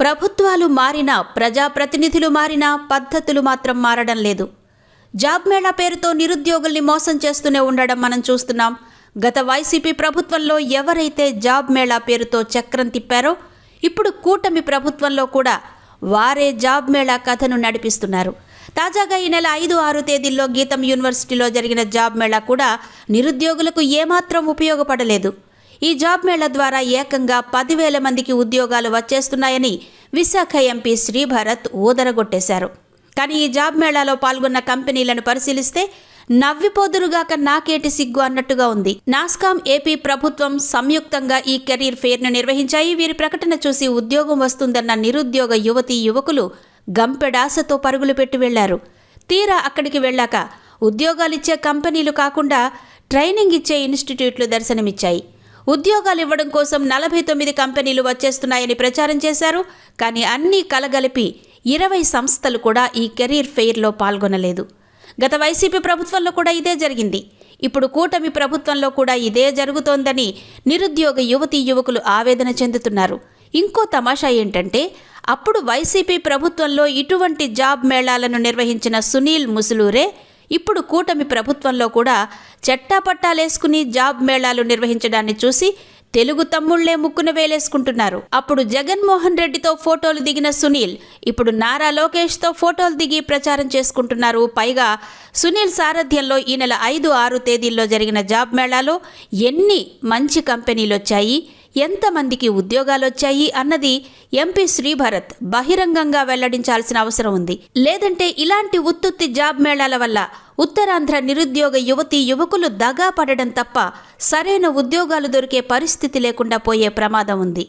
ప్రభుత్వాలు మారినా, ప్రజాప్రతినిధులు మారినా పద్ధతులు మాత్రం మారడం లేదు. జాబ్ మేళా పేరుతో నిరుద్యోగుల్ని మోసం చేస్తూనే ఉండడం మనం చూస్తున్నాం. గత వైసీపీ ప్రభుత్వంలో ఎవరైతే జాబ్ మేళా పేరుతో చక్రం తిప్పారో ఇప్పుడు కూటమి ప్రభుత్వంలో కూడా వారే జాబ్ మేళా కథను నడిపిస్తున్నారు. తాజాగా ఈ నెల 5-6 తేదీల్లో గీతం యూనివర్సిటీలో జరిగిన జాబ్ మేళా కూడా నిరుద్యోగులకు ఏమాత్రం ఉపయోగపడలేదు. ఈ జాబ్ మేళా ద్వారా ఏకంగా 10,000 మందికి ఉద్యోగాలు వచ్చేస్తున్నాయని విశాఖ ఎంపీ శ్రీభరత్ ఊదరగొట్టేశారు. కానీ ఈ జాబ్ మేళాలో పాల్గొన్న కంపెనీలను పరిశీలిస్తే నవ్విపోదురుగాక నాకేటి సిగ్గు అన్నట్టుగా ఉంది. నాస్కామ్, ఏపీ ప్రభుత్వం సంయుక్తంగా ఈ కెరీర్ ఫెయిర్ను నిర్వహించాయి. వీరి ప్రకటన చూసి ఉద్యోగం వస్తుందన్న నిరుద్యోగ యువతీ యువకులు గంపెడాసతో పరుగులు పెట్టి వెళ్లారు. తీరా అక్కడికి వెళ్ళాక ఉద్యోగాలిచ్చే కంపెనీలు కాకుండా ట్రైనింగ్ ఇచ్చే ఇన్స్టిట్యూట్లు దర్శనమిచ్చాయి. ఉద్యోగాలు ఇవ్వడం కోసం 49 కంపెనీలు వచ్చేస్తున్నాయని ప్రచారం చేశారు. కానీ అన్నీ కలగలిపి 20 సంస్థలు కూడా ఈ కెరీర్ ఫెయిర్లో పాల్గొనలేదు. గత వైసీపీ ప్రభుత్వంలో కూడా ఇదే జరిగింది. ఇప్పుడు కూటమి ప్రభుత్వంలో కూడా ఇదే జరుగుతోందని నిరుద్యోగ యువతీ యువకులు ఆవేదన చెందుతున్నారు. ఇంకో తమాషా ఏంటంటే అప్పుడు వైసీపీ ప్రభుత్వంలో ఇటువంటి జాబ్ మేళాలను నిర్వహించిన సునీల్ ముసులూరే ఇప్పుడు కూటమి ప్రభుత్వంలో కూడా చెట్టాపట్టాలేసుకుని జాబ్ మేళాలు నిర్వహించడాన్ని చూసి తెలుగు తమ్ముళ్లే ముక్కున వేలేసుకుంటున్నారు. అప్పుడు జగన్మోహన్ రెడ్డితో ఫోటోలు దిగిన సునీల్ ఇప్పుడు నారా లోకేష్తో ఫోటోలు దిగి ప్రచారం చేసుకుంటున్నారు. పైగా సునీల్ సారథ్యంలో ఈ నెల 5-6 తేదీల్లో జరిగిన జాబ్ మేళాలో ఎన్ని మంచి కంపెనీలు వచ్చాయి, ఎంతమందికి ఉద్యోగాలు వచ్చాయి అన్నది ఎంపీ శ్రీభరత్ బహిరంగంగా వెల్లడించాల్సిన అవసరం ఉంది. లేదంటే ఇలాంటి ఉత్తుత్తి జాబ్ మేళాల వల్ల ఉత్తరాంధ్ర నిరుద్యోగ యువతీ యువకులు దగా పడడం తప్ప సరైన ఉద్యోగాలు దొరికే పరిస్థితి లేకుండా పోయే ప్రమాదం ఉంది.